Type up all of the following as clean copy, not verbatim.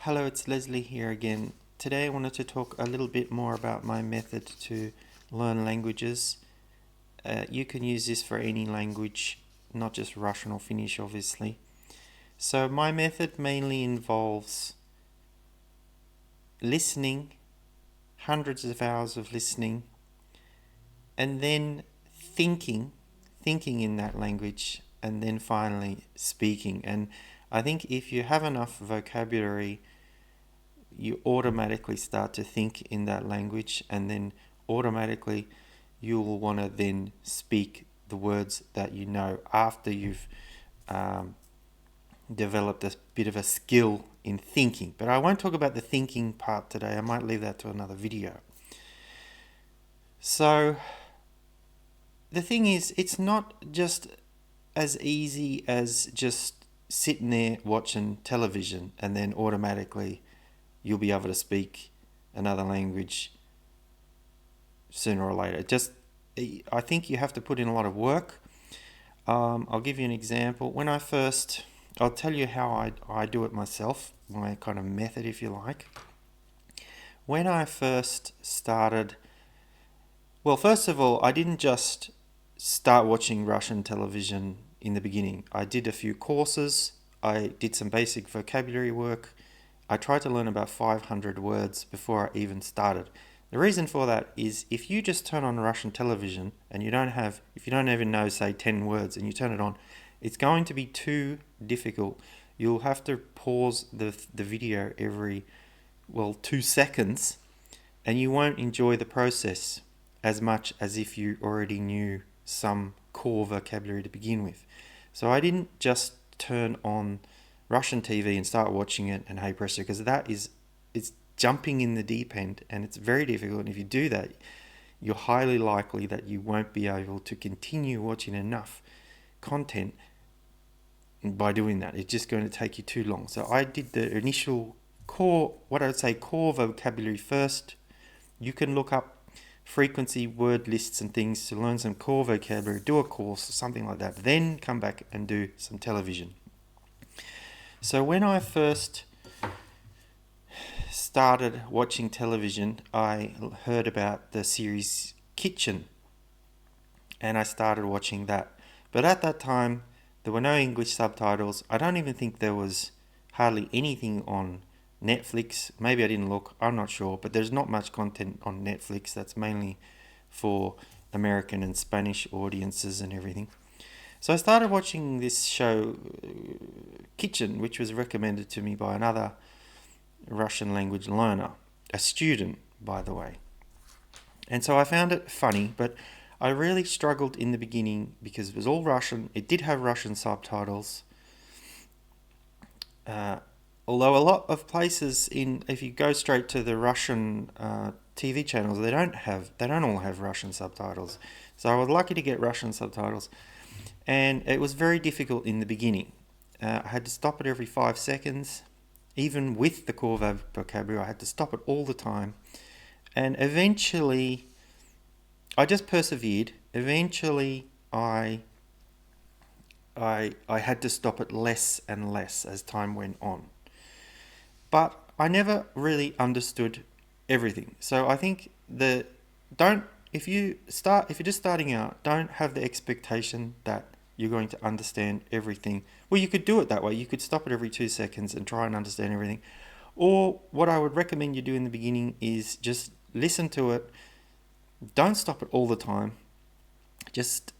Hello, it's Leslie here again. Today I wanted to talk a little bit more about my method to learn languages. You can use this for any language, not just Russian or Finnish, obviously. So my method mainly involves listening, hundreds of hours of listening, and then thinking in that language, and then finally speaking. And I think if you have enough vocabulary, you automatically start to think in that language, and then automatically you will want to then speak the words that you know after you've developed a bit of a skill in thinking. But I won't talk about the thinking part today. I might leave that to another video. So the thing is, it's not just as easy as just sitting there watching television and then automatically you'll be able to speak another language sooner or later. I think you have to put in a lot of work. I'll give you an example. I'll tell you how I do it myself, my kind of method, if you like. When I first started, well, first of all, I didn't just start watching Russian television in the beginning. I did a few courses. I did some basic vocabulary work. I tried to learn about 500 words before I even started. The reason for that is if you just turn on Russian television and if you don't even know, say, 10 words and you turn it on, it's going to be too difficult. You'll have to pause the video every, 2 seconds, and you won't enjoy the process as much as if you already knew some core vocabulary to begin with. So I didn't just turn on Russian TV and start watching it and hey presto, because it's jumping in the deep end and it's very difficult. And if you do that, you're highly likely that you won't be able to continue watching enough content by doing that. It's just going to take you too long. So I did the initial core vocabulary first. You can look up frequency word lists and things to learn some core vocabulary, do a course or something like that, then come back and do some television. So when I first started watching television, I heard about the series Kitchen and I started watching that. But at that time, there were no English subtitles. I don't even think there was hardly anything on Netflix. Maybe I didn't look, I'm not sure, but there's not much content on Netflix. That's mainly for American and Spanish audiences and everything. So I started watching this show, Kitchen, which was recommended to me by another Russian language learner, a student, by the way. And so I found it funny, but I really struggled in the beginning because it was all Russian. It did have Russian subtitles. Although a lot of places if you go straight to the Russian TV channels, they don't all have Russian subtitles. So I was lucky to get Russian subtitles. And it was very difficult in the beginning. I had to stop it every 5 seconds. Even with the core vocabulary, I had to stop it all the time. And eventually, I just persevered. Eventually, I had to stop it less and less as time went on. But I never really understood everything. So I think if you're just starting out, don't have the expectation that you're going to understand everything. Well, you could do it that way. You could stop it every 2 seconds and try and understand everything. Or what I would recommend you do in the beginning is just listen to it. Don't stop it all the time. Just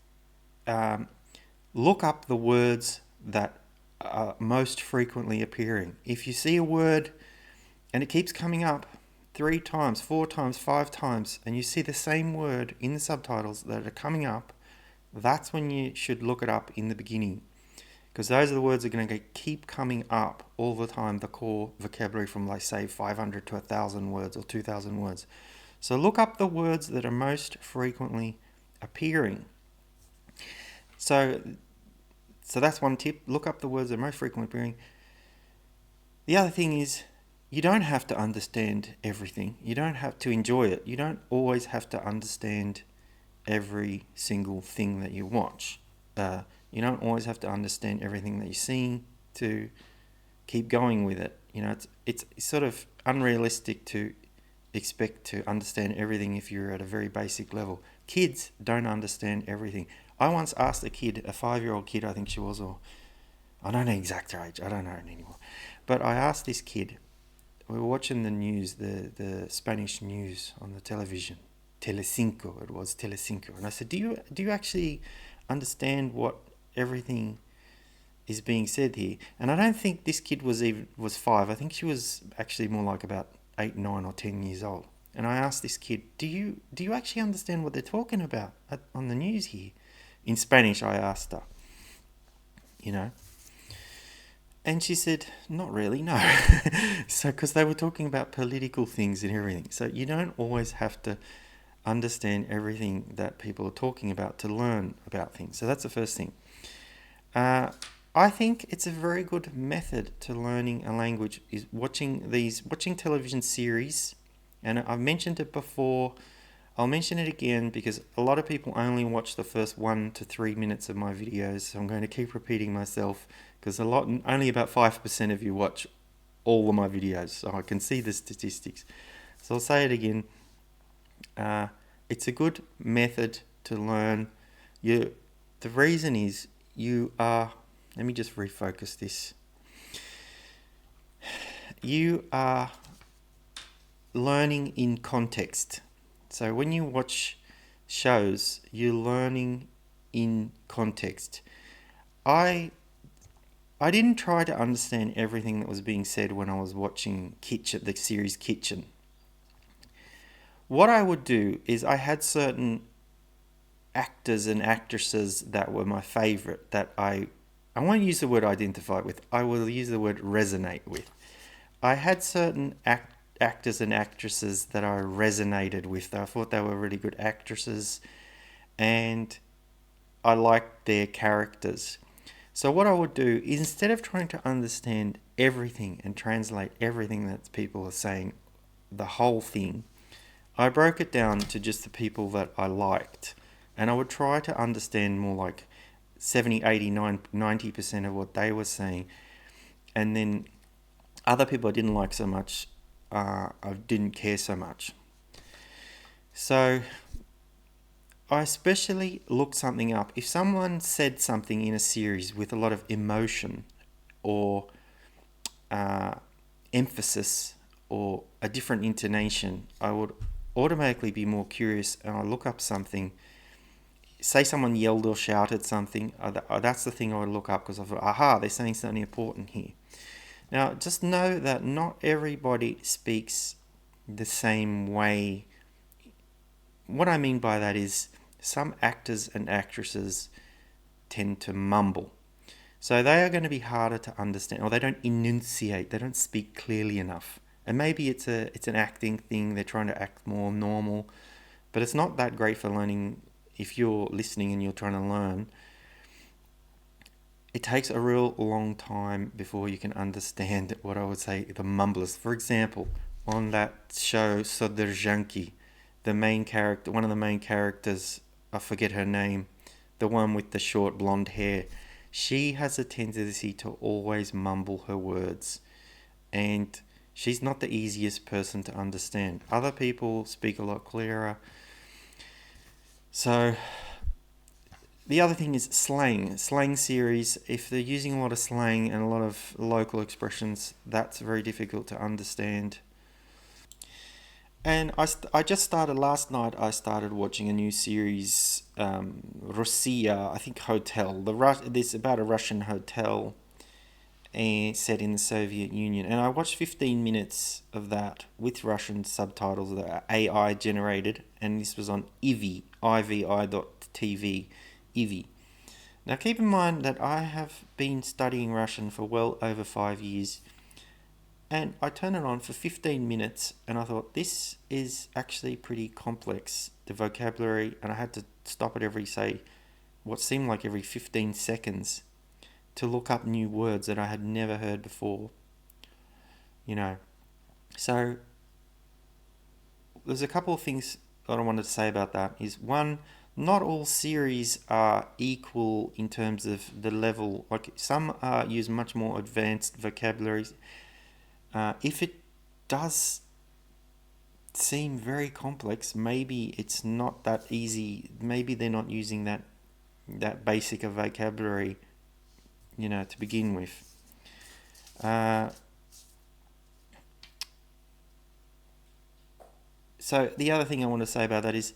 look up the words that are most frequently appearing. If you see a word and it keeps coming up 3 times, 4 times, 5 times, and you see the same word in the subtitles that are coming up, that's when you should look it up in the beginning, because those are the words that are going to keep coming up all the time, the core vocabulary from, like, say, 500 to 1,000 words or 2,000 words. So look up the words that are most frequently appearing. So that's one tip. Look up the words that are most frequently appearing. The other thing is, you don't have to understand everything. You don't have to enjoy it. You don't always have to understand every single thing that you watch. You don't always have to understand everything that you're seeing to keep going with it. It's sort of unrealistic to expect to understand everything if you're at a very basic level. Kids don't understand everything. I once asked a kid, a 5-year-old kid, I think she was, or I don't know exact her age, I don't know it anymore. But I asked this kid, we were watching the news, the Spanish news on the television, Telecinco, it was Telecinco. And I said, do you actually understand what everything is being said here? And I don't think this kid was 5. I think she was actually more like about 8, 9, or 10 years old. And I asked this kid, do you actually understand what they're talking about on the news here? In Spanish, I asked her, you know. And she said, not really, no. So, because they were talking about political things and everything. So you don't always have to understand everything that people are talking about to learn about things. So that's the first thing. I think it's a very good method to learning a language is watching television series. And I've mentioned it before. I'll mention it again because a lot of people only watch the first 1 to 3 minutes of my videos. So I'm going to keep repeating myself because only about 5% of you watch all of my videos. So I can see the statistics. So I'll say it again. It's a good method to learn. The reason is you are. Let me just refocus this. You are learning in context. So when you watch shows, you're learning in context. I didn't try to understand everything that was being said when I was watching the series Kitchen. What I would do is I had certain actors and actresses that were my favorite that I won't use the word identify with. I will use the word resonate with. I had certain actors and actresses that I resonated with. I thought they were really good actresses and I liked their characters. So what I would do is instead of trying to understand everything and translate everything that people are saying, the whole thing, I broke it down to just the people that I liked. And I would try to understand more like 70, 80, 90% of what they were saying. And then other people I didn't like so much, I didn't care so much. So I especially looked something up. If someone said something in a series with a lot of emotion or emphasis or a different intonation, I would automatically be more curious and I look up something. Say someone yelled or shouted something, that's the thing I would look up because I thought, aha, they're saying something important here. Now, just know that not everybody speaks the same way. What I mean by that is some actors and actresses tend to mumble. So they are going to be harder to understand, or they don't enunciate, they don't speak clearly enough. And maybe it's an acting thing, they're trying to act more normal, but it's not that great for learning. If you're listening and you're trying to learn, it takes a real long time before you can understand what I would say the mumblers. For example, on that show Sodержанки, one of the main characters, I forget her name, the one with the short blonde hair, she has a tendency to always mumble her words, and she's not the easiest person to understand. Other people speak a lot clearer. So the other thing is slang series. If they're using a lot of slang and a lot of local expressions, that's very difficult to understand. And I just started last night. I started watching a new series, Russia, I think hotel. This about a Russian hotel, set in the Soviet Union. And I watched 15 minutes of that with Russian subtitles that are AI generated, and this was on ivi.tv, Ivi. Now keep in mind that I have been studying Russian for well over 5 years. And I turned it on for 15 minutes and I thought, this is actually pretty complex, the vocabulary, and I had to stop it what seemed like every 15 seconds to look up new words that I had never heard before. So there's a couple of things that I wanted to say about that. Is one, not all series are equal in terms of the level. Like some use much more advanced vocabularies. If it does seem very complex, maybe it's not that easy. Maybe they're not using that basic of vocabulary, to begin with. Uh, so the other thing I want to say about that is,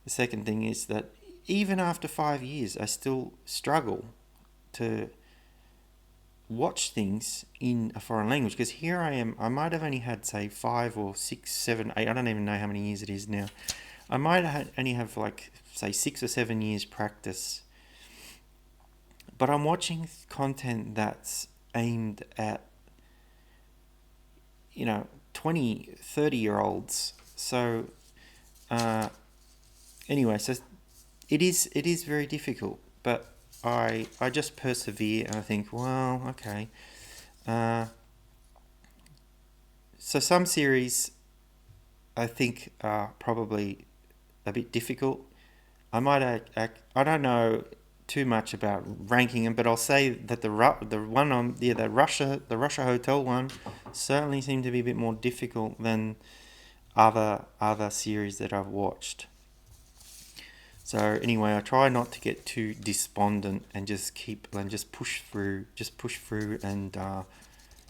the second thing is that even after 5 years, I still struggle to watch things in a foreign language, because here I am. I might have only had, say, 5 or 6, 7, 8. I don't even know how many years it is now. I might only have, like, say, 6 or 7 years practice, but I'm watching content that's aimed at 20, 30 year olds. So anyway, so it is very difficult, but I just persevere, and I think, well, okay. So some series I think are probably a bit difficult. I don't know too much about ranking them, but I'll say that the one on the Russia hotel one certainly seemed to be a bit more difficult than other series that I've watched. So anyway, I try not to get too despondent and just push through, and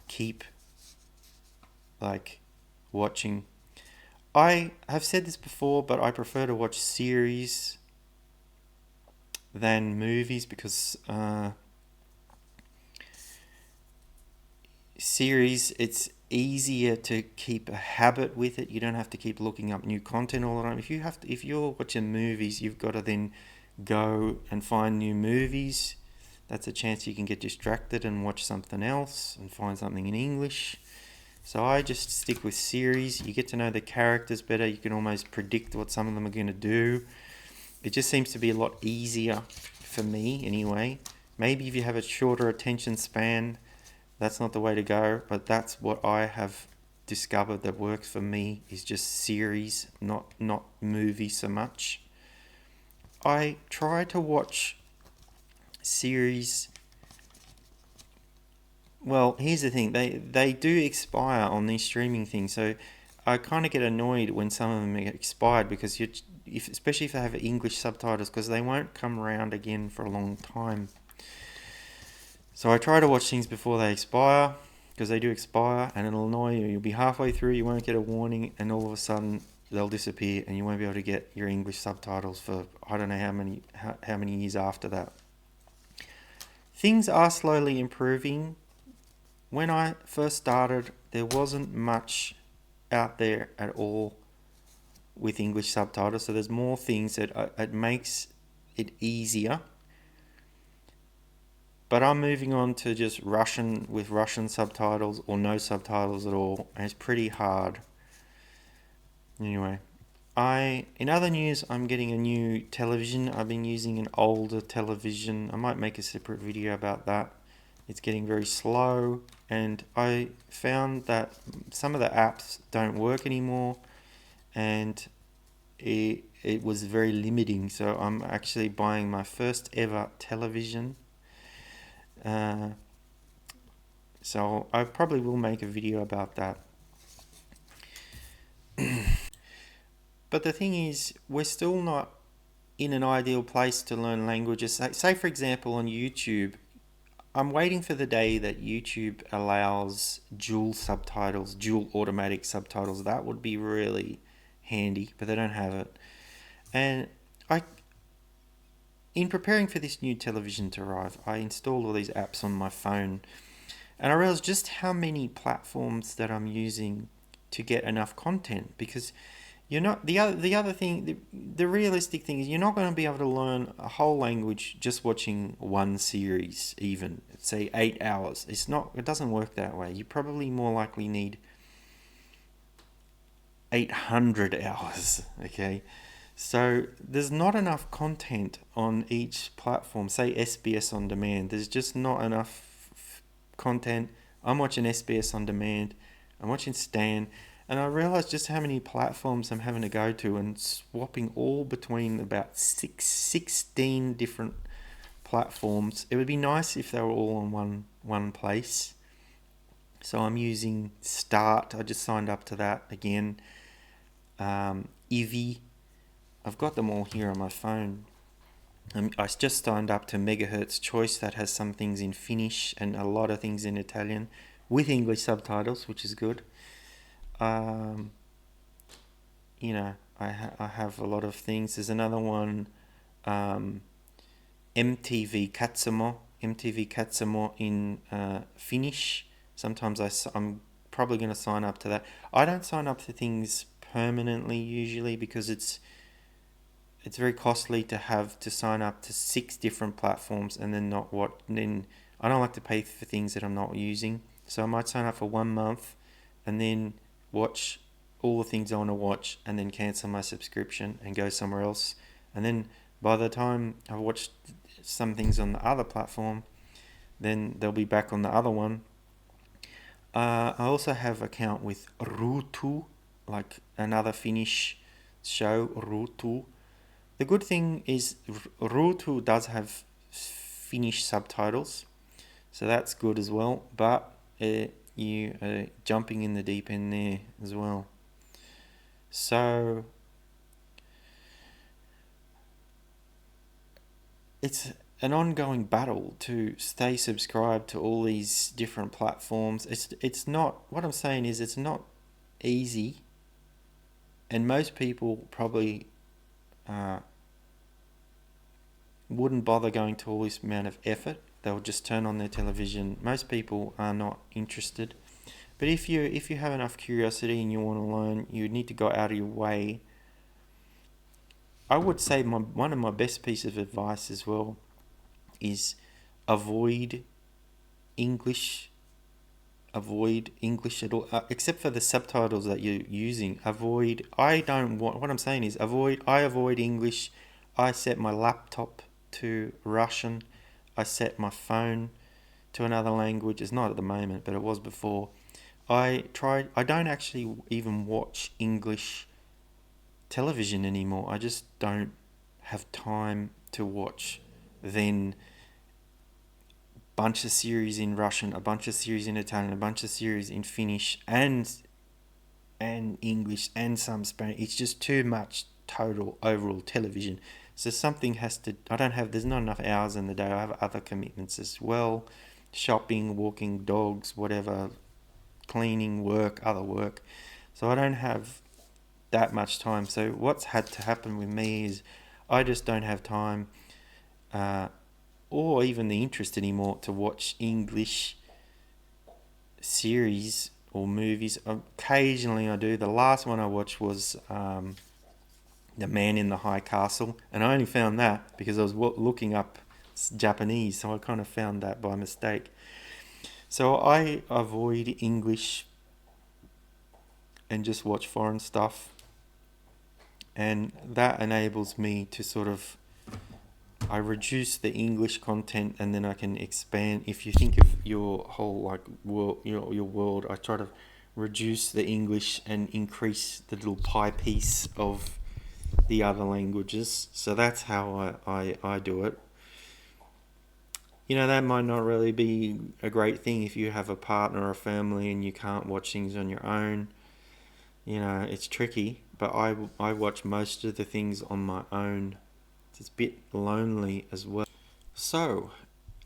keep like watching. I have said this before, but I prefer to watch series than movies, because series, it's easier to keep a habit with it. You don't have to keep looking up new content all the time. If you're watching movies, you've got to then go and find new movies. That's a chance you can get distracted and watch something else and find something in English. So I just stick with series. You get to know the characters better. You can almost predict what some of them are going to do. It just seems to be a lot easier for me anyway. Maybe if you have a shorter attention span, that's not the way to go, but that's what I have discovered that works for me, is just series, not movies so much. I try to watch series. Well, here's the thing. They do expire on these streaming things, so I kind of get annoyed when some of them get expired, because especially if they have English subtitles, because they won't come around again for a long time. So I try to watch things before they expire, because they do expire, and it'll annoy you. You'll be halfway through, you won't get a warning, and all of a sudden they'll disappear, and you won't be able to get your English subtitles for I don't know how many years after that. Things are slowly improving. When I first started, there wasn't much out there at all with English subtitles, so there's more things that it makes it easier. But I'm moving on to just Russian with Russian subtitles or no subtitles at all, and it's pretty hard. Anyway, in other news, I'm getting a new television. I've been using an older television. I might make a separate video about that. It's getting very slow, and I found that some of the apps don't work anymore, and it was very limiting. So I'm actually buying my first ever television. So I probably will make a video about that. But the thing is, we're still not in an ideal place to learn languages. Say for example, on YouTube, I'm waiting for the day that YouTube allows dual subtitles, dual automatic subtitles. That would be really handy, but they don't have it. And in preparing for this new television to arrive, I installed all these apps on my phone, and I realized just how many platforms that I'm using to get enough content, because you're not the other thing, the realistic thing is, you're not going to be able to learn a whole language just watching one series, even say 8 hours. It doesn't work that way. You probably more likely need 800 hours, okay? So there's not enough content on each platform. Say SBS on demand, there's just not enough content. I'm watching SBS on demand, I'm watching Stan, And I realized just how many platforms I'm having to go to and swapping all between about 16 different platforms. It would be nice if they were all on one place. So I'm using Start. I just signed up to that again. Ivy. I've got them all here on my phone. I just signed up to Megahertz Choice that has some things in Finnish and a lot of things in Italian with English subtitles, which is good. Um, I have a lot of things. There's another one, um, MTV Katsumo in Finnish. Sometimes I'm probably going to sign up to that. I don't sign up to things permanently usually because it's very costly to have to sign up to 6 different platforms and then not what then I don't like to pay for things that I'm not using. So I might sign up for 1 month and then watch all the things I want to watch and then cancel my subscription and go somewhere else. And then by the time I've watched some things on the other platform, then they'll be back on the other one. I also have an account with Ruutu, like another Finnish show, Ruutu. The good thing is Ruutu does have Finnish subtitles, so that's good as well. But you are jumping in the deep end there as well. So it's an ongoing battle to stay subscribed to all these different platforms. It's not, what I'm saying is it's not easy, and most people probably uh, wouldn't bother going to all this amount of effort. They'll just turn on their television. Most people are not interested. But if you have enough curiosity and you want to learn, you need to go out of your way. I would say one of my best pieces of advice as well is avoid English. Avoid English at all, except for the subtitles that you're using. Avoid. I don't want. What I'm saying is avoid. I avoid English. I set my laptop to Russian. I set my phone to another language. It's not at the moment, but it was before. I tried. I don't actually even watch English television anymore. I just don't have time to watch. Then bunch of series in Russian, a bunch of series in Italian, a bunch of series in Finnish, and English, and some Spanish. It's just too much total overall television. So something has to. I don't have. There's not enough hours in the day. I have other commitments as well, shopping, walking dogs, whatever, cleaning, work, other work. So I don't have that much time. So what's had to happen with me is I just don't have time. Or even the interest anymore to watch English series or movies. Occasionally I do. The last one I watched was The Man in the High Castle, and I only found that because I was looking up Japanese, so I kind of found that by mistake. So I avoid English and just watch foreign stuff, and that enables me to sort of I reduce the English content and then I can expand. If you think of your whole like world, your world, I try to reduce the English and increase the little pie piece of the other languages. So that's how I do it. That might not really be a great thing if you have a partner or a family and you can't watch things on your own. It's tricky, but I watch most of the things on my own. It's a bit lonely as well. So,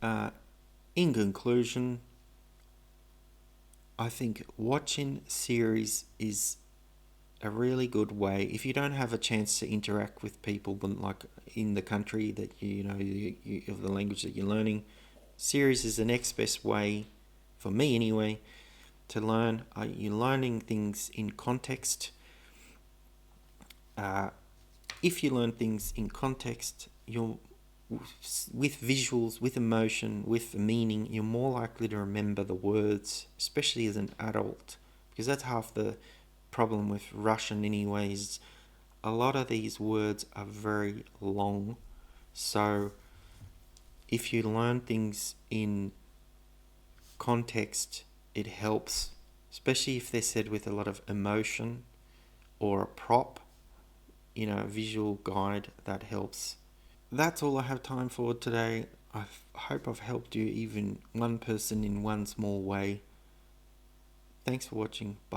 in conclusion, I think watching series is a really good way if you don't have a chance to interact with people like in the country that of the language that you're learning. Series is the next best way, for me anyway, to learn. You're learning things in context. If you learn things in context, you're with visuals, with emotion, with meaning, you're more likely to remember the words, especially as an adult, because that's half the problem with Russian anyways. A lot of these words are very long, so if you learn things in context, it helps. especially if they're said with a lot of emotion or a prop, a visual guide that helps. That's all I have time for today. I hope I've helped you, even one person in one small way. Thanks for watching. Bye.